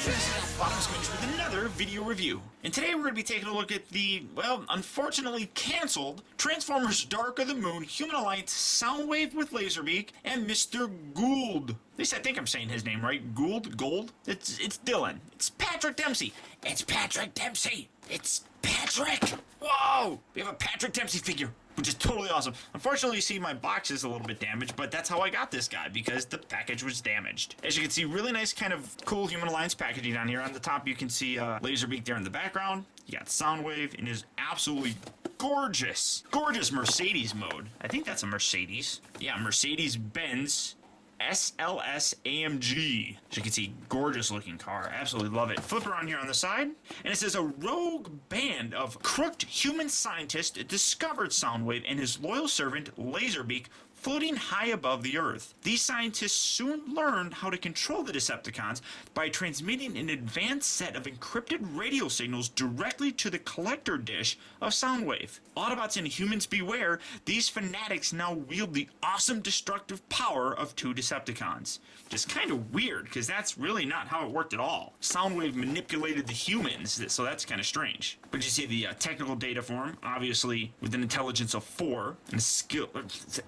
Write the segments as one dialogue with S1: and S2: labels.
S1: Bottom Squinch with another video review. And today we're going to be taking a look at the, well, unfortunately canceled Transformers Dark of the Moon Human Alliance Soundwave with Laserbeak and Mr. Gould. At least I think I'm saying his name right. Gould? It's Dylan. It's Patrick Dempsey. It's Patrick Dempsey. It's Patrick. Whoa! We have a Patrick Dempsey figure, which is totally awesome. Unfortunately, you see my box is a little bit damaged, but that's how I got this guy, because the package was damaged. As you can see, really nice kind of cool Human Alliance packaging on here. On the top, you can see Laserbeak there in the background. You got Soundwave in his absolutely gorgeous Mercedes mode. I think that's a Mercedes. Yeah, Mercedes-Benz SLS AMG. As you can see, gorgeous looking car. Absolutely love it. Flip around here on the side, and it says a rogue band of crooked human scientists discovered Soundwave and his loyal servant Laserbeak floating high above the Earth. These scientists soon learned how to control the Decepticons by transmitting an advanced set of encrypted radio signals directly to the collector dish of Soundwave. Autobots and humans beware, these fanatics now wield the awesome destructive power of two Decepticons. Just kind of weird, because that's really not how it worked at all. Soundwave manipulated the humans, so that's kind of strange. But you see the technical data for him, obviously with an intelligence of 4, and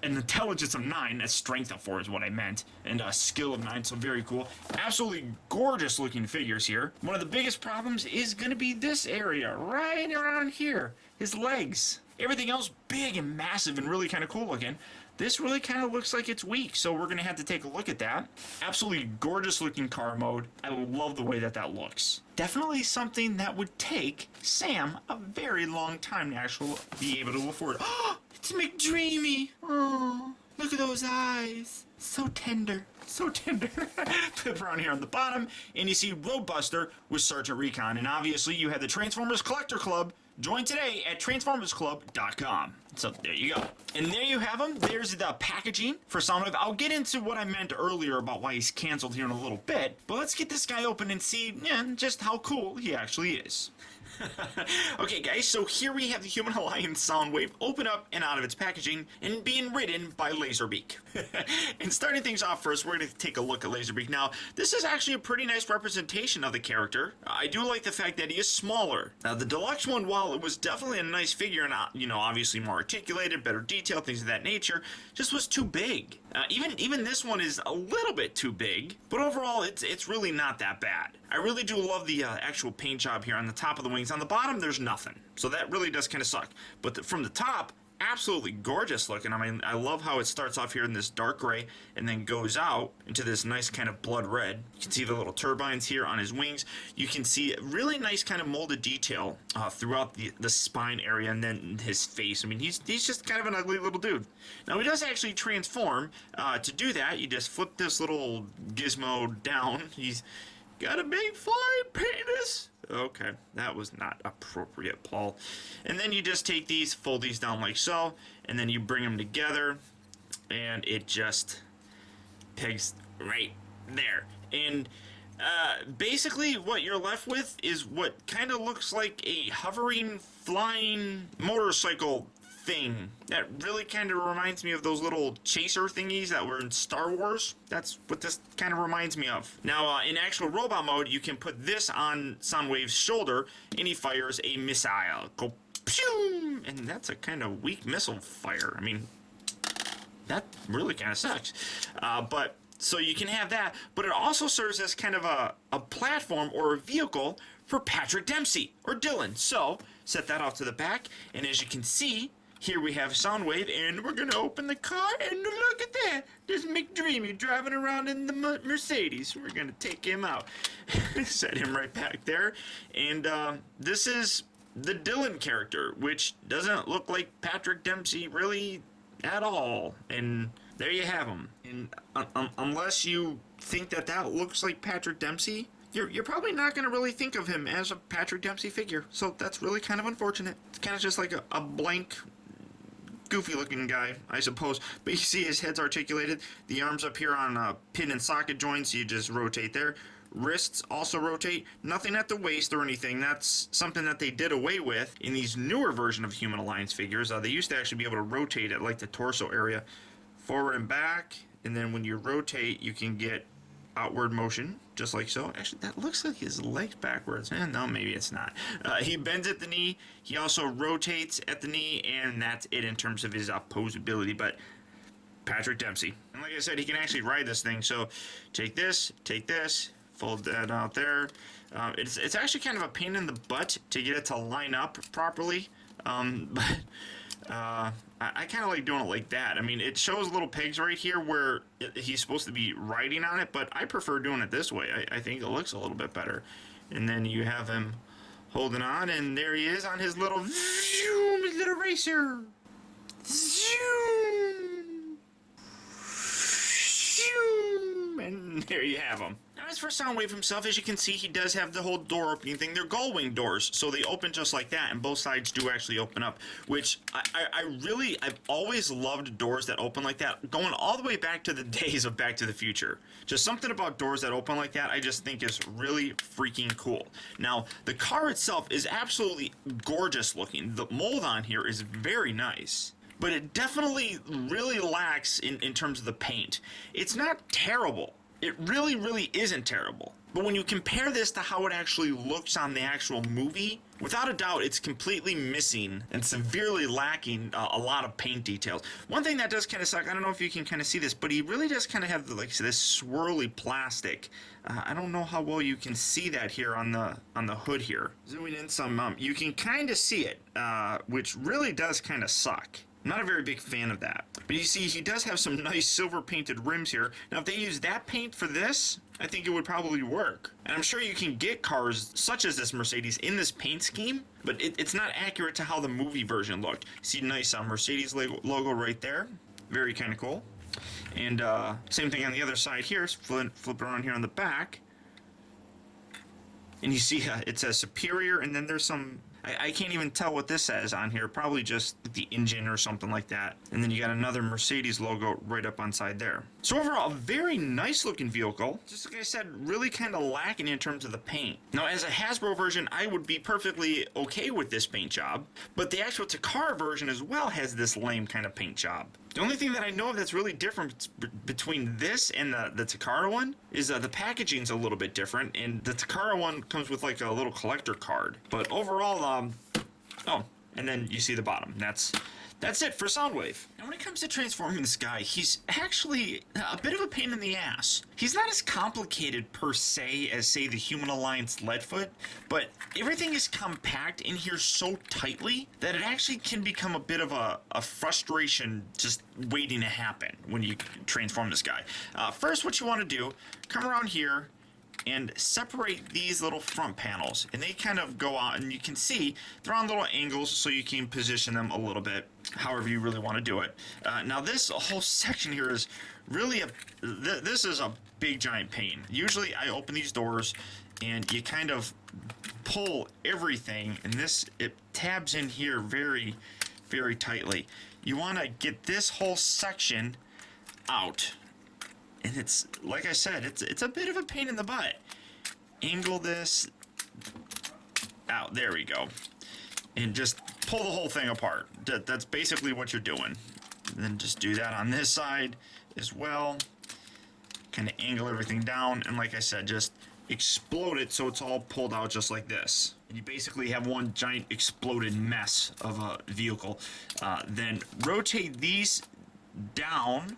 S1: an intelligence of 9, a strength of 4 is what I meant, and a skill of 9, so very cool. Absolutely gorgeous looking figures here. One of the biggest problems is going to be this area, right around here. His legs. Everything else big and massive and really kind of cool looking. This really kind of looks like it's weak, so we're going to have to take a look at that. Absolutely gorgeous looking car mode. I love the way that looks. Definitely something that would take Sam a very long time to actually be able to afford. Oh, it's McDreamy. Oh, look at those eyes. So tender. So tender. Flip around here on the bottom, and you see Roadbuster with Sergeant Recon. And obviously you have the Transformers Collector Club. Join today at TransformersClub.com. So there you go. And there you have them. There's the packaging for Soundwave. I'll get into what I meant earlier about why he's canceled here in a little bit. But let's get this guy open and see just how cool he actually is. Okay guys, so here we have the Human Alliance Soundwave open up and out of its packaging and being ridden by Laserbeak. And starting things off first, we're going to take a look at Laserbeak. Now, this is actually a pretty nice representation of the character. I do like the fact that he is smaller. Now, the deluxe one, while it was definitely a nice figure and, obviously more articulated, better detail, things of that nature, just was too big. Even this one is a little bit too big, but overall, it's really not that bad. I really do love the actual paint job here on the top of the wings. On the bottom, there's nothing, so that really does kind of suck. But from the top, absolutely gorgeous looking. I mean, I love how it starts off here in this dark gray and then goes out into this nice kind of blood red. You can see the little turbines here on his wings. You can see really nice kind of molded detail throughout the spine area and then his face. I mean, he's just kind of an ugly little dude. Now, he does actually transform. To do that, you just flip this little gizmo down. He's got a big flying penis. Okay, that was not appropriate, Paul. And then you just take these, fold these down like so, and then you bring them together, and it just pegs right there. And basically what you're left with is what kind of looks like a hovering, flying motorcycle thing that really kind of reminds me of those little chaser thingies that were in Star Wars. That's what this kind of reminds me of. Now, in actual robot mode, you can put this on Soundwave's shoulder, and he fires a missile. Go, pew! And that's a kind of weak missile fire. I mean, that really kind of sucks. So you can have that, but it also serves as kind of a platform or a vehicle for Patrick Dempsey, or Dylan. So, set that off to the back, and as you can see, here we have Soundwave, and we're going to open the car, and look at that. There's McDreamy driving around in the Mercedes. We're going to take him out. Set him right back there. And this is the Dylan character, which doesn't look like Patrick Dempsey really at all. And there you have him. And unless you think that looks like Patrick Dempsey, you're probably not going to really think of him as a Patrick Dempsey figure. So that's really kind of unfortunate. It's kind of just like a blank, goofy looking guy, I suppose. But you see his head's articulated. The arms up here on pin and socket joints, you just rotate there. Wrists also rotate. Nothing at the waist or anything. That's something that they did away with in these newer version of Human Alliance figures. They used to actually be able to rotate it like the torso area forward and back. And then when you rotate, you can get outward motion, just like so. Actually, that looks like his legs backwards. No, maybe it's not. He bends at the knee. He also rotates at the knee, and that's it in terms of his posability. But Patrick Dempsey. And like I said, he can actually ride this thing. So take this, fold that out there. It's actually kind of a pain in the butt to get it to line up properly. I kind of like doing it like that. I mean, it shows little pegs right here where he's supposed to be riding on it, but I prefer doing it this way. I think it looks a little bit better. And then you have him holding on, and there he is on his little zoom, his little racer. Zoom. Zoom. And there you have him. Now, as for Soundwave himself, as you can see, he does have the whole door opening thing. They're gull wing doors, so they open just like that, and both sides do actually open up, which I've always loved doors that open like that, going all the way back to the days of Back to the Future. Just something about doors that open like that I just think is really freaking cool. Now, the car itself is absolutely gorgeous looking. The mold on here is very nice, but it definitely really lacks in terms of the paint. It's not terrible. It really, really isn't terrible. But when you compare this to how it actually looks on the actual movie, without a doubt, it's completely missing and severely lacking a lot of paint details. One thing that does kind of suck, I don't know if you can kind of see this, but he really does kind of have like this swirly plastic. I don't know how well you can see that here on the hood here. Zooming in some, you can kind of see it, which really does kind of suck. I'm not a very big fan of that. But you see, he does have some nice silver painted rims here. Now, if they use that paint for this, I think it would probably work. And I'm sure you can get cars such as this Mercedes in this paint scheme, but it's not accurate to how the movie version looked. See, nice Mercedes logo right there. Very kind of cool. And same thing on the other side here. Flip around here on the back. And you see it says Superior, and then there's some... I can't even tell what this says on here. Probably just the engine or something like that. And then you got another Mercedes logo right up on side there. So overall, a very nice looking vehicle. Just like I said, really kind of lacking in terms of the paint. Now, as a Hasbro version, I would be perfectly okay with this paint job. But the actual Takara version as well has this lame kind of paint job. The only thing that I know of that's really different between this and the Takara one is the packaging's a little bit different, and the Takara one comes with like a little collector card. But overall, oh, and then you see the bottom. That's it for Soundwave. Now, when it comes to transforming this guy, he's actually a bit of a pain in the ass. He's not as complicated per se as, say, the Human Alliance Leadfoot, but everything is compact in here so tightly that it actually can become a bit of a frustration just waiting to happen when you transform this guy. First, what you want to do, come around here and separate these little front panels, and they kind of go out, and you can see they're on little angles so you can position them a little bit however you really want to do it. Now this whole section here is really this is a big giant pain. Usually I open these doors and you kind of pull everything, and it tabs in here very, very tightly. You want to get this whole section out. And it's, like I said, it's a bit of a pain in the butt. Angle this out. There we go. And just pull the whole thing apart. That's basically what you're doing. And then just do that on this side as well. Kind of angle everything down. And like I said, just explode it so it's all pulled out just like this. And you basically have one giant exploded mess of a vehicle. Then rotate these down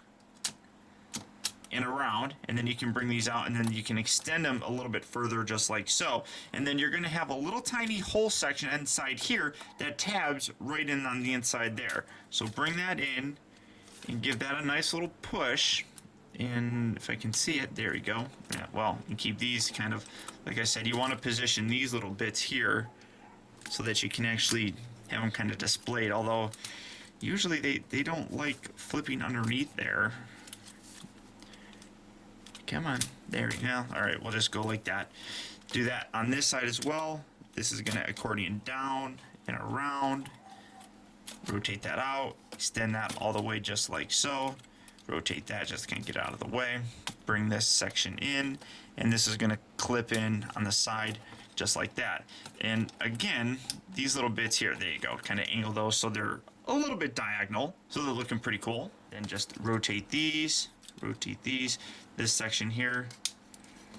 S1: and around, and then you can bring these out, and then you can extend them a little bit further just like so. And then you're going to have a little tiny hole section inside here that tabs right in on the inside there. So bring that in and give that a nice little push. And if I can see it, there you go. Yeah, well, you keep these kind of, like I said, you want to position these little bits here so that you can actually have them kind of displayed, although usually they don't like flipping underneath there. Come on, there we go. All right, we'll just go like that. Do that on this side as well. This is gonna accordion down and around. Rotate that out, extend that all the way just like so. Rotate that, just gonna get out of the way. Bring this section in, and this is gonna clip in on the side just like that. And again, these little bits here, there you go, kind of angle those so they're a little bit diagonal, so they're looking pretty cool. Then just rotate these, this section here,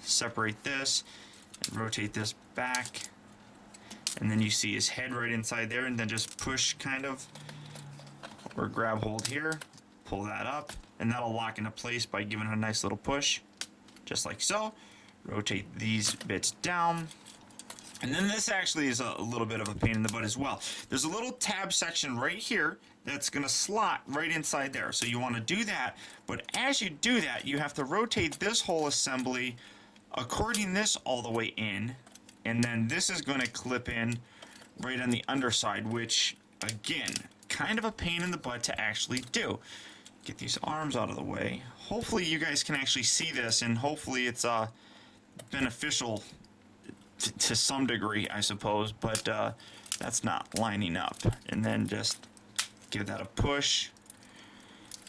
S1: separate this and rotate this back. And then you see his head right inside there, and then just push kind of, or grab hold here, pull that up, and that'll lock into place by giving it a nice little push, just like so. Rotate these bits down. And then this actually is a little bit of a pain in the butt as well. There's a little tab section right here that's going to slot right inside there. So you want to do that, but as you do that, you have to rotate this whole assembly, according this all the way in, and then this is going to clip in right on the underside, which, again, kind of a pain in the butt to actually do. Get these arms out of the way. Hopefully you guys can actually see this, and hopefully it's beneficial to some degree, I suppose, but that's not lining up. And then just give that a push,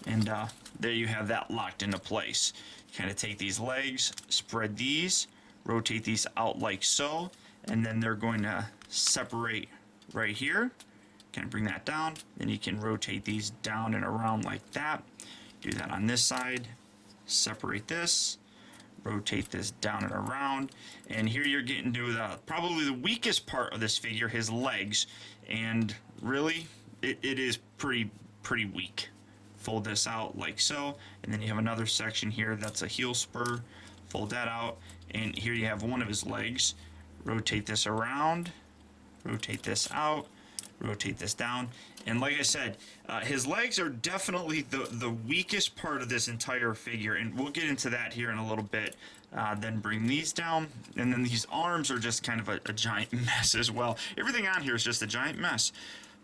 S1: and there you have that locked into place. Kind of take these legs, spread these, rotate these out like so, and then they're going to separate right here. Kind of bring that down, then you can rotate these down and around like that. Do that on this side, separate this, rotate this down and around, and here you're getting to probably the weakest part of this figure, his legs, and really it is pretty weak. Fold this out like so, and then you have another section here that's a heel spur. Fold that out, and here you have one of his legs. Rotate this around, rotate this out, rotate this down, and like I said, his legs are definitely the weakest part of this entire figure, and we'll get into that here in a little bit. Then bring these down, and then these arms are just kind of a giant mess as well. Everything on here is just a giant mess.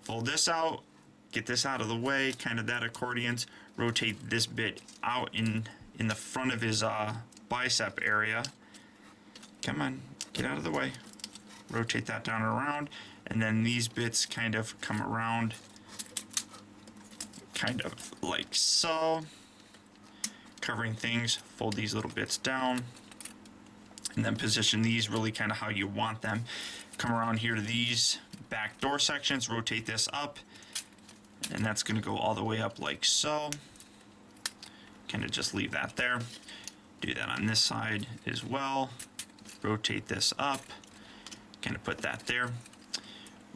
S1: Fold this out, get this out of the way, kind of that accordions. Rotate this bit out in the front of his bicep area. Come on, get out of the way. Rotate that down and around, and then these bits kind of come around, kind of like so. Covering things, fold these little bits down, and then position these really kind of how you want them. Come around here to these back door sections, rotate this up, and that's going to go all the way up like so. Kind of just leave that there. Do that on this side as well. Rotate this up, kind of put that there.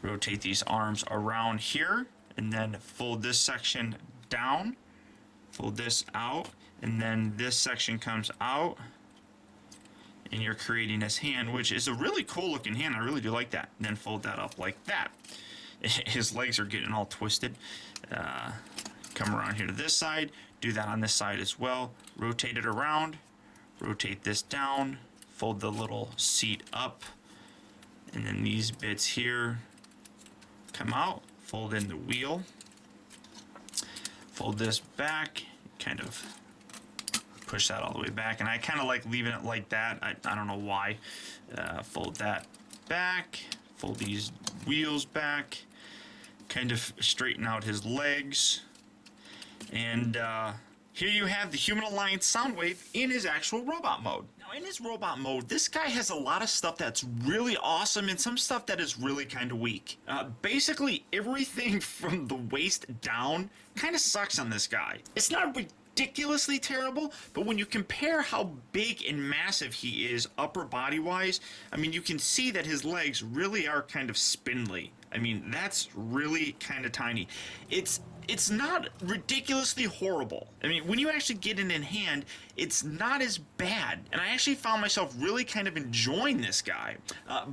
S1: Rotate these arms around here, and then fold this section down, fold this out, and then this section comes out, and you're creating this hand, which is a really cool looking hand. I really do like that. And then fold that up like that. His legs are getting all twisted. Come around here to this side, do that on this side as well. Rotate it around, rotate this down, fold the little seat up, and then these bits here come out, fold in the wheel, fold this back, kind of push that all the way back, and I kind of like leaving it like that. I don't know why. Fold that back, fold these wheels back, kind of straighten out his legs, and here you have the Human Alliance Soundwave in his actual robot mode. Now, in his robot mode, this guy has a lot of stuff that's really awesome and some stuff that is really kind of weak. Basically, everything from the waist down kind of sucks on this guy. It's not ridiculously terrible, but when you compare how big and massive he is upper body wise, I mean, you can see that his legs really are kind of spindly. I mean, that's really kind of tiny. It's not ridiculously horrible. I mean, when you actually get it in hand, it's not as bad. And I actually found myself really kind of enjoying this guy.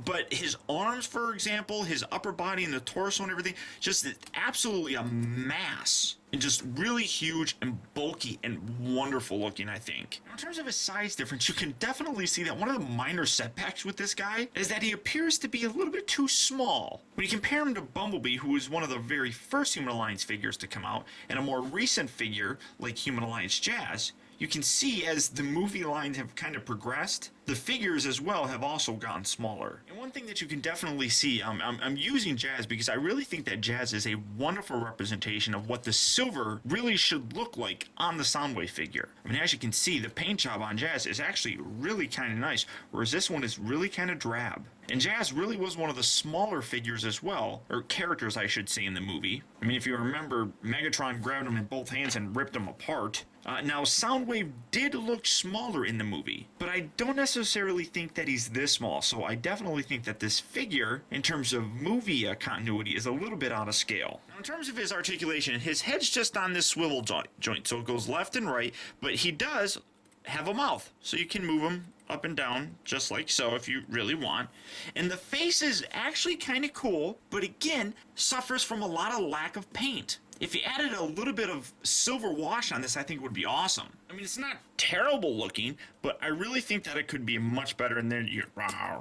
S1: But his arms, for example, his upper body and the torso and everything, just absolutely a mass. And just really huge and bulky and wonderful looking, I think. In terms of his size difference, you can definitely see that one of the minor setbacks with this guy is that he appears to be a little bit too small. When you compare him to Bumblebee, who was one of the very first Human Alliance figures to come out, and a more recent figure like Human Alliance Jazz, you can see as the movie lines have kind of progressed, the figures as well have also gotten smaller. And one thing that you can definitely see, I'm using Jazz because I really think that Jazz is a wonderful representation of what the silver really should look like on the Soundwave figure. I mean, as you can see, the paint job on Jazz is actually really kind of nice, whereas this one is really kind of drab. And Jazz really was one of the smaller figures as well, or characters I should say in the movie. I mean, if you remember, Megatron grabbed him in both hands and ripped him apart. Now, Soundwave did look smaller in the movie, but I don't necessarily necessarily think that he's this small, so I definitely think that this figure, in terms of movie continuity, is a little bit out of scale. Now, in terms of his articulation, his head's just on this swivel joint, so it goes left and right, but he does have a mouth, so you can move him up and down just like so if you really want. And the face is actually kind of cool, but again, suffers from a lot of lack of paint. If you added a little bit of silver wash on this, I think it would be awesome. I mean, it's not terrible looking, but I really think that it could be much better. And then you, I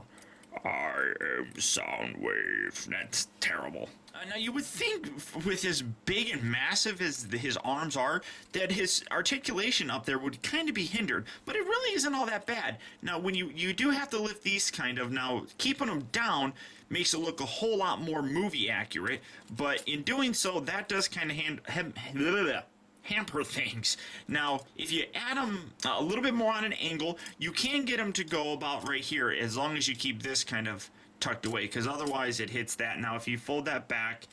S1: am Soundwave. That's terrible. Now, you would think with as big and massive as his arms are, that his articulation up there would kind of be hindered, but it really isn't all that bad. Now, when you do have to lift these kind of, now, keeping them down makes it look a whole lot more movie accurate, but in doing so, that does kind of hamper things. Now, if you add them a little bit more on an angle, you can get them to go about right here, as long as you keep this kind of tucked away, because otherwise it hits that. Now, if you fold that back,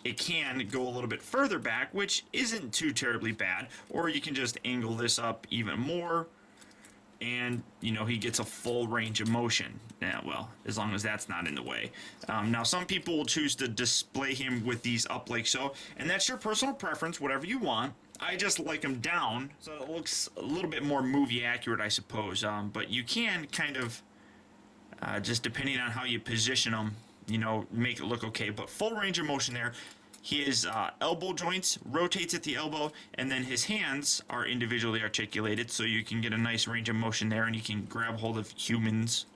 S1: it can go a little bit further back, which isn't too terribly bad, or you can just angle this up even more, and, you know, he gets a full range of motion. Yeah, well, as long as that's not in the way. Now, some people will choose to display him with these up like so, and that's your personal preference, whatever you want. I just like him down, so it looks a little bit more movie accurate, I suppose. But you can kind of, just depending on how you position him, you know, make it look okay. But full range of motion there. His elbow joints rotates at the elbow, and then his hands are individually articulated, so you can get a nice range of motion there, and you can grab hold of humans.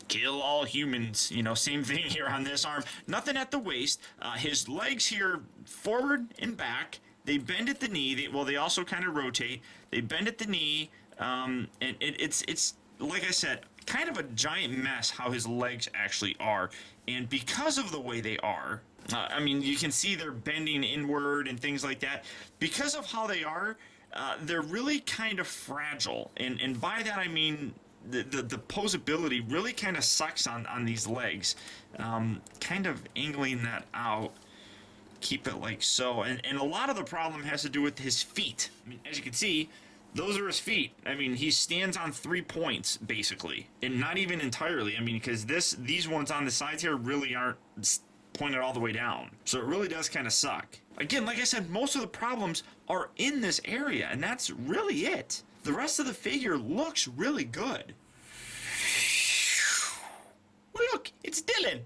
S1: Kill all humans. You know, same thing here on this arm. Nothing at the waist. His legs here, forward and back. They bend at the knee. They also kind of rotate. They bend at the knee, and it's like I said, kind of a giant mess how his legs actually are. And because of the way they are, I mean, you can see they're bending inward and things like that. Because of how they are, they're really kind of fragile. And by that I mean the posability really kind of sucks on these legs. Kind of angling that out. Keep it like so. And a lot of the problem has to do with his feet. I mean, as you can see, those are his feet. I mean, he stands on 3 points, basically. And not even entirely. I mean, because these ones on the sides here really aren't pointed all the way down. So it really does kind of suck. Again, like I said, most of the problems are in this area, and that's really it. The rest of the figure looks really good. Look, it's Dylan.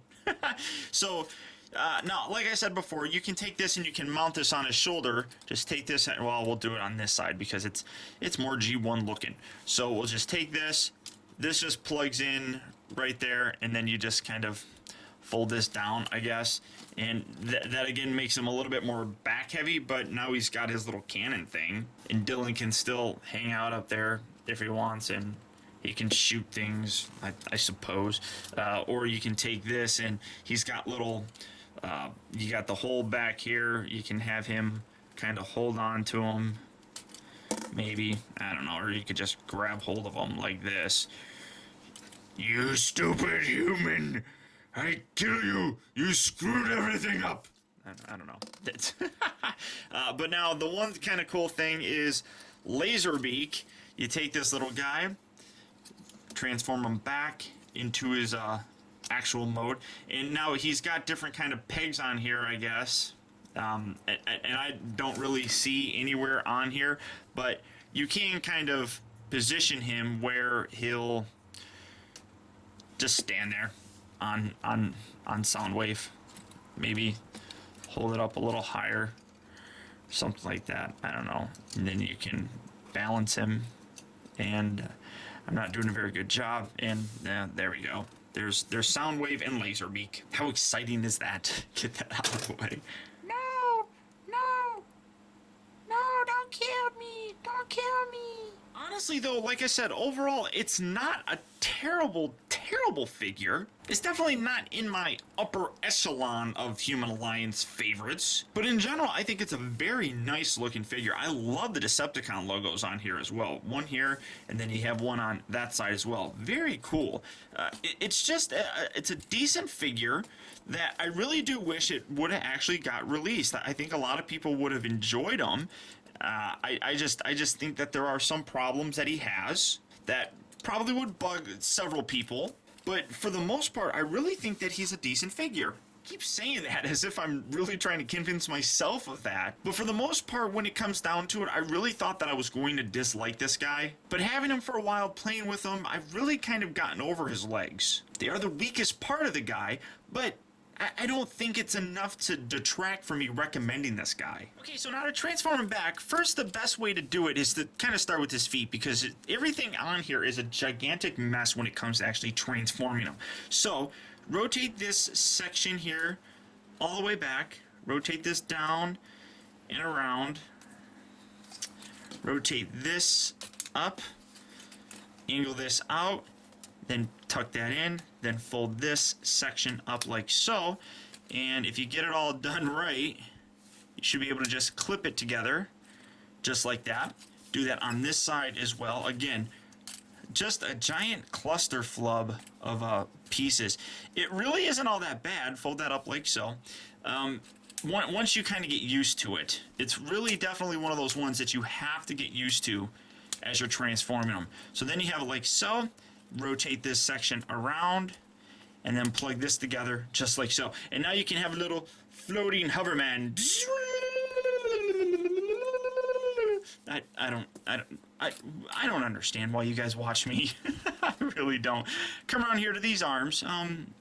S1: So, now, like I said before, you can take this and you can mount this on his shoulder. Just take this, well, we'll do it on this side because it's more G1 looking. So we'll just take this. This just plugs in right there, and then you just kind of fold this down, I guess. And that again makes him a little bit more back heavy, but now he's got his little cannon thing. And Dylan can still hang out up there if he wants, and he can shoot things, I suppose. Or you can take this and he's got little, you got the hole back here. You can have him kind of hold on to him. Maybe, I don't know, or you could just grab hold of him like this. You stupid human! I kill you! You screwed everything up! I don't know. But now, the one kind of cool thing is Laserbeak. You take this little guy, transform him back into his actual mode, and now he's got different kind of pegs on here, I guess. And I don't really see anywhere on here, but you can kind of position him where he'll just stand there on Soundwave. Maybe hold it up a little higher, something like that. I don't know. And then you can balance him, and I'm not doing a very good job. And there we go. There's Soundwave and Laserbeak. How exciting is that? Get that out of the way.
S2: No, don't kill me. Don't kill me.
S1: Honestly, though, like I said, overall, it's not a terrible figure. It's definitely not in my upper echelon of Human Alliance favorites. But in general, I think it's a very nice looking figure. I love the Decepticon logos on here as well. One here, and then you have one on that side as well. Very cool. It's just, it's a decent figure that I really do wish it would have actually got released. I think a lot of people would have enjoyed them. I just think that there are some problems that he has that probably would bug several people, but for the most part, I really think that he's a decent figure. I keep saying that as if I'm really trying to convince myself of that. But for the most part, when it comes down to it, I really thought that I was going to dislike this guy. But having him for a while, playing with him, I've really kind of gotten over his legs. They are the weakest part of the guy, but I don't think it's enough to detract from me recommending this guy. Okay, so now to transform him back, first the best way to do it is to kind of start with his feet, because everything on here is a gigantic mess when it comes to actually transforming him. So rotate this section here all the way back, rotate this down and around, rotate this up, angle this out, then tuck that in, then fold this section up like so, and if you get it all done right, you should be able to just clip it together just like that. Do that on this side as well. Again, just a giant cluster flub of pieces. It really isn't all that bad. Fold that up like so. Once you kind of get used to it, it's really definitely one of those ones that you have to get used to as you're transforming them. So then you have it like so. Rotate this section around and then plug this together just like so, and now you can have a little floating hoverman. I don't understand why you guys watch me. I really don't. Come around here to these arms.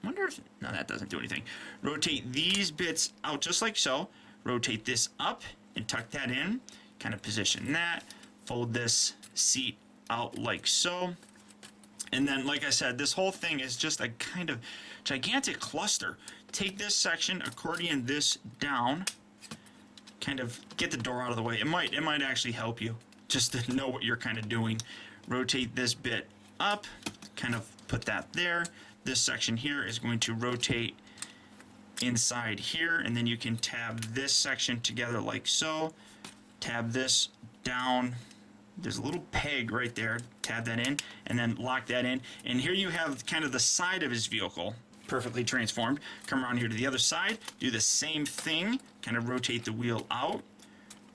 S1: Wonder if, no, that doesn't do anything. Rotate these bits out just like so. Rotate this up and tuck that in. Kind of position that. Fold this seat out like so. And then, like I said, this whole thing is just a kind of gigantic cluster. Take this section, accordion this down, kind of get the door out of the way. It might actually help you just to know what you're kind of doing. Rotate this bit up, kind of put that there. This section here is going to rotate inside here, and then you can tab this section together like so. Tab this down. There's a little peg right there, tab that in, and then lock that in. And here you have kind of the side of his vehicle, perfectly transformed. Come around here to the other side, do the same thing, kind of rotate the wheel out,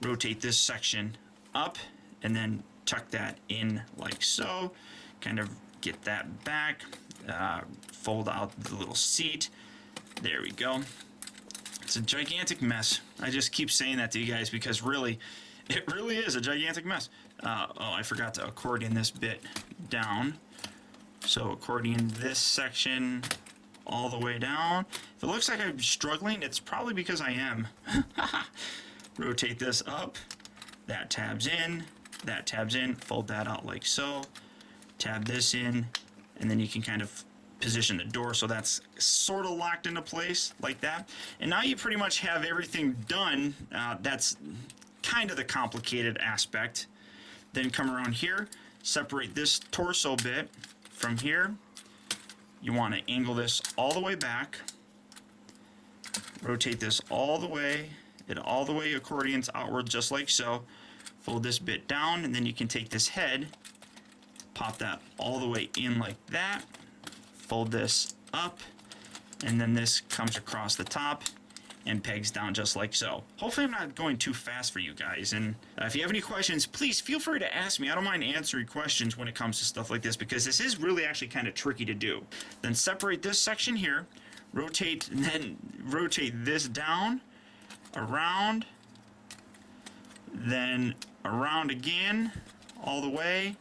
S1: rotate this section up, and then tuck that in like so. Kind of get that back, fold out the little seat. There we go. It's a gigantic mess. I just keep saying that to you guys because really, it really is a gigantic mess. Oh, I forgot to accordion this bit down. So accordion this section all the way down. If it looks like I'm struggling, it's probably because I am. Rotate this up. That tabs in. That tabs in. Fold that out like so. Tab this in. And then you can kind of position the door so that's sort of locked into place like that. And now you pretty much have everything done. That's kind of the complicated aspect. Then come around here, separate this torso bit from here. You want to angle this all the way back, rotate this all the way, it all the way accordions outward just like so. Fold this bit down, and then you can take this head, pop that all the way in like that, fold this up, and then this comes across the top and pegs down just like so. Hopefully I'm not going too fast for you guys, and if you have any questions, please feel free to ask me. I don't mind answering questions when it comes to stuff like this because this is really actually kind of tricky to do. Then separate this section here, rotate, and then rotate this down, around, then around again, all the way,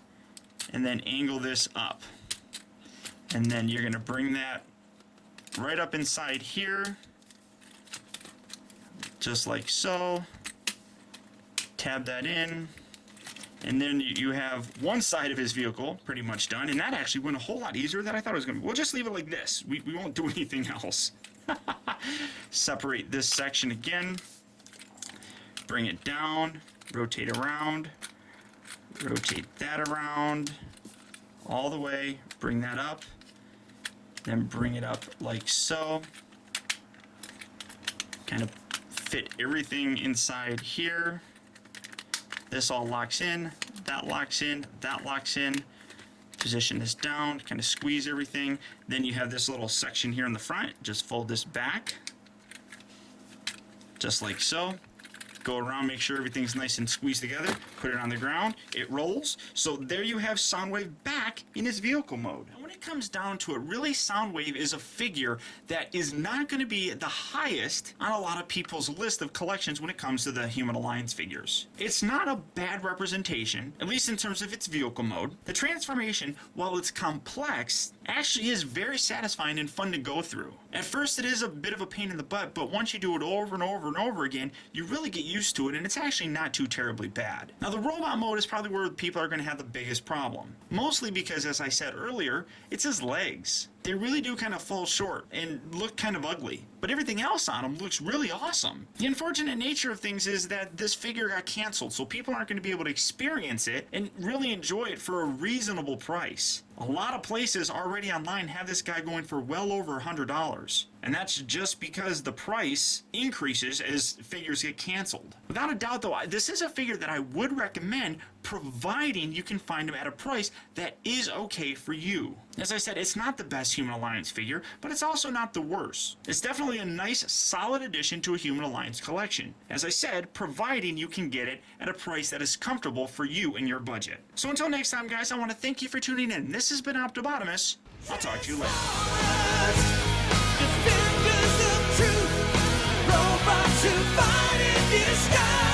S1: and then angle this up. And then you're gonna bring that right up inside here, just like so. Tab that in, and then you have one side of his vehicle pretty much done, and that actually went a whole lot easier than I thought it was going to. We'll just leave it like this. We won't do anything else. Separate this section again, bring it down, rotate around, rotate that around, all the way, bring that up, then bring it up like so. Kind of fit everything inside here. This all locks in, that locks in, that locks in. Position this down, kind of squeeze everything. Then you have this little section here in the front. Just fold this back, just like so. Go around, make sure everything's nice and squeezed together. Put it on the ground. It rolls. So there you have Soundwave back back in his vehicle mode. And when it comes down to it, really Soundwave is a figure that is not going to be the highest on a lot of people's list of collections when it comes to the Human Alliance figures. It's not a bad representation, at least in terms of its vehicle mode. The transformation, while it's complex, actually is very satisfying and fun to go through. At first it is a bit of a pain in the butt, but once you do it over and over and over again, you really get used to it, and it's actually not too terribly bad. Now the robot mode is probably where people are going to have the biggest problem. Mostly because, as I said earlier, it's his legs. They really do kind of fall short and look kind of ugly, but everything else on him looks really awesome. The unfortunate nature of things is that this figure got canceled, so people aren't going to be able to experience it and really enjoy it for a reasonable price. A lot of places already online have this guy going for well over $100, and that's just because the price increases as figures get canceled. Without a doubt though, this is a figure that I would recommend, providing you can find him at a price that is okay for you. As I said, it's not the best Human Alliance figure, but it's also not the worst. It's definitely a nice, solid addition to a Human Alliance collection. As I said, providing you can get it at a price that is comfortable for you and your budget. So until next time, guys, I want to thank you for tuning in. This has been Optobotomus. I'll talk to you later.
S3: Defenders of truth, robots who fight in disguise.